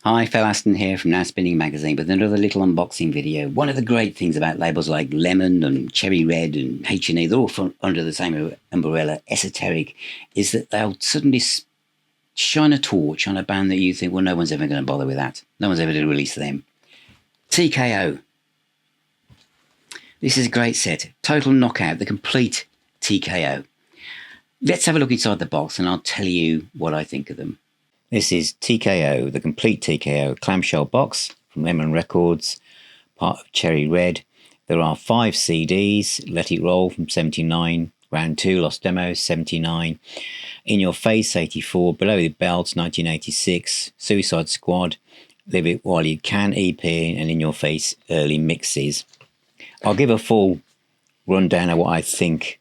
Hi, Phil Aston here from Now Spinning Magazine with another little unboxing video. One of the great things about labels like Lemon and Cherry Red and H&E, they're all under the same umbrella, esoteric, is that they'll suddenly shine a torch on a band that you think, well, no one's ever going to bother with that. No one's ever going to release them. TKO. This is a great set. Total Knockout, the Complete TKO. Let's have a look inside the box and I'll tell you what I think of them. This is TKO, the Complete TKO clamshell box from Lemon Records, part of Cherry Red. There are 5 CDs, Let It Roll from 79, Round 2, Lost Demos 79, In Your Face 84, Below the Belt 1986, Suicide Squad, Live It While You Can EP, and In Your Face early mixes. I'll give a full rundown of what I think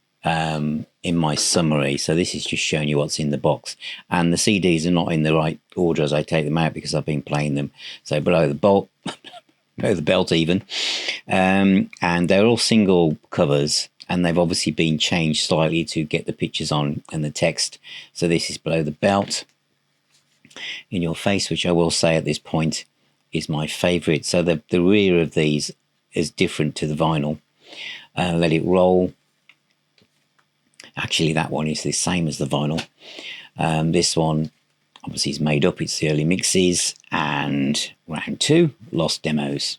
in my summary. So this is just showing you what's in the box, and the CDs are not in the right order as I take them out because I've been playing them. So below the belt even, and they're all single covers, and they've obviously been changed slightly to get the pictures on and the text. So this is Below the Belt, In Your Face, which I will say at this point is my favorite. So the rear of these is different to the vinyl. Let It Roll, actually that one is the same as the vinyl. This one obviously is made up, it's the early mixes, and Round 2, Lost Demos.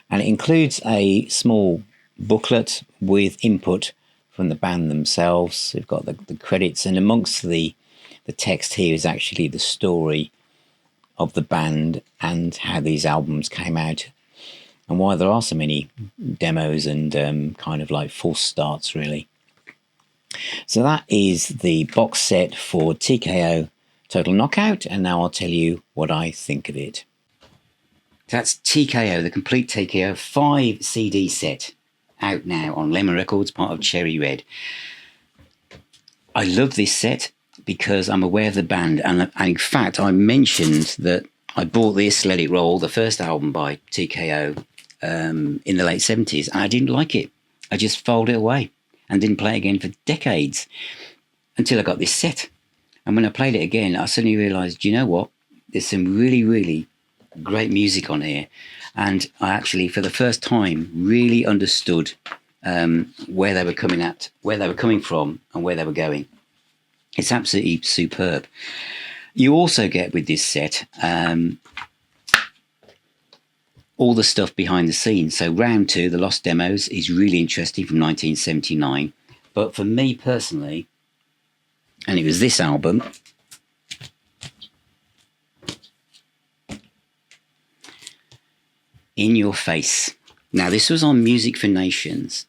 And it includes a small booklet with input from the band themselves. We've got the credits, and amongst the text here is actually the story of the band and how these albums came out and why there are so many demos and kind of like false starts really. So that is the box set for TKO Total Knockout, and now I'll tell you what I think of it. That's TKO, the Complete TKO 5 CD set, out now on Lemon Records, part of Cherry Red. I love this set because I'm aware of the band, and in fact I mentioned that I bought this, Let It Roll, the first album by TKO in the late 70s, and I didn't like it. I just folded it away and didn't play it again for decades until I got this set. And when I played it again, I suddenly realised, you know what? There's some really, really great music on here. And I actually, for the first time, really understood where they were coming from and where they were going. It's absolutely superb. You also get with this set all the stuff behind the scenes. So Round 2, the Lost Demos, is really interesting from 1979. But for me personally, and it was this album, In Your Face. Now, this was on Music for Nations.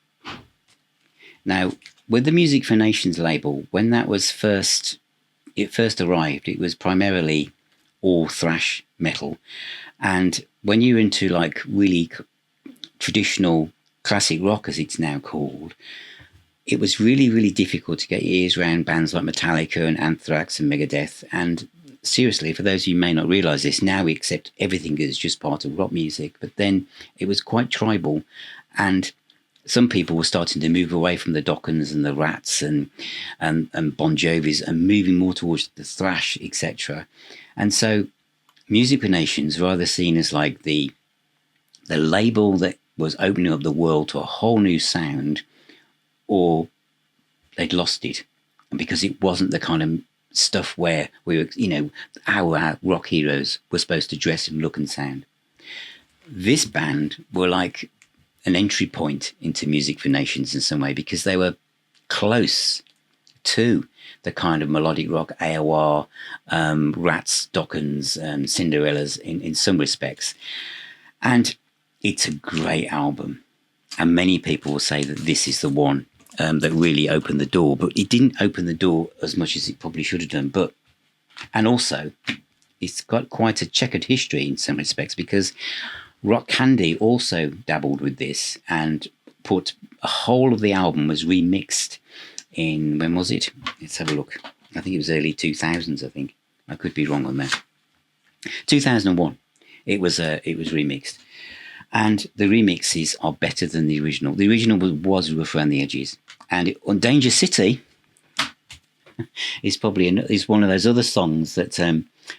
Now, with the Music for Nations label, when that was first arrived, it was primarily all thrash metal. And when you're into like really traditional classic rock, as it's now called, it was really, really difficult to get your ears around bands like Metallica and Anthrax and Megadeth. And seriously, for those of you who may not realise this, now we accept everything as just part of rock music. But then it was quite tribal, and some people were starting to move away from the Dockens and the Rats and Bon Jovis and moving more towards the thrash, etc. And so Music for Nations were either seen as like the label that was opening up the world to a whole new sound, or they'd lost it, and because it wasn't the kind of stuff where we were, you know, our rock heroes were supposed to dress and look and sound. This band were like an entry point into Music for Nations in some way, because they were close to the kind of melodic rock AOR, Rats, Dockens, Cinderellas in some respects. And it's a great album, and many people will say that this is the one that really opened the door, but it didn't open the door as much as it probably should have done. And also, it's got quite a checkered history in some respects, because Rock Candy also dabbled with this and put a whole of the album was remixed in, when was it? Let's have a look. I think it was early 2000s, I think. I could be wrong on that. 2001. It was remixed. And the remixes are better than the original. The original was rough around the edges. And on Danger City is probably is one of those other songs that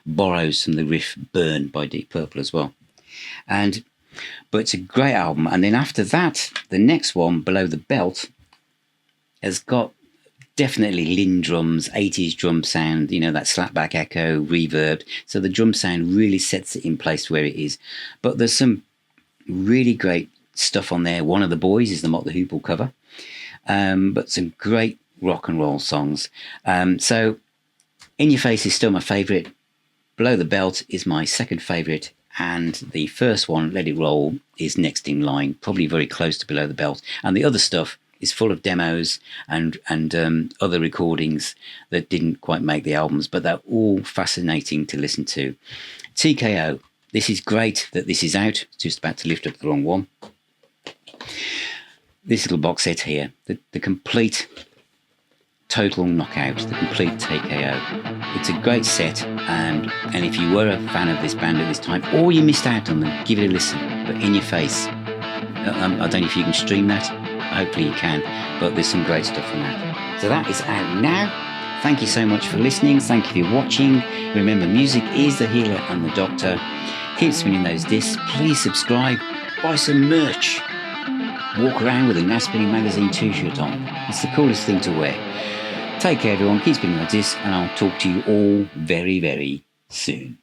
borrows from the riff Burn by Deep Purple as well. But it's a great album. And then after that, the next one, Below the Belt, has got definitely Lindrum's 80s drum sound, you know, that slapback echo, reverb. So the drum sound really sets it in place where it is. But there's some really great stuff on there. One of the Boys is the Mott the Hoople cover. But some great rock and roll songs. So In Your Face is still my favourite. Below the Belt is my second favourite. And the first one, Let It Roll, is next in line, probably very close to Below the Belt. And the other stuff is full of demos and other recordings that didn't quite make the albums, but they're all fascinating to listen to. TKO, this is great that this is out. Just about to lift up the wrong one. This little box set here, the complete total knockout, the complete TKO. It's a great set, and if you were a fan of this band at this time, or you missed out on them, give it a listen. But In Your Face, I don't know if you can stream that. Hopefully you can, but there's some great stuff on that. So that is out now. Thank you so much for listening. Thank you for watching. Remember, music is the healer and the doctor. Keep spinning those discs. Please subscribe. Buy some merch. Walk around with a NAS Spinning Magazine t-shirt on. It's the coolest thing to wear. Take care, everyone. Keep spinning those discs, and I'll talk to you all very, very soon.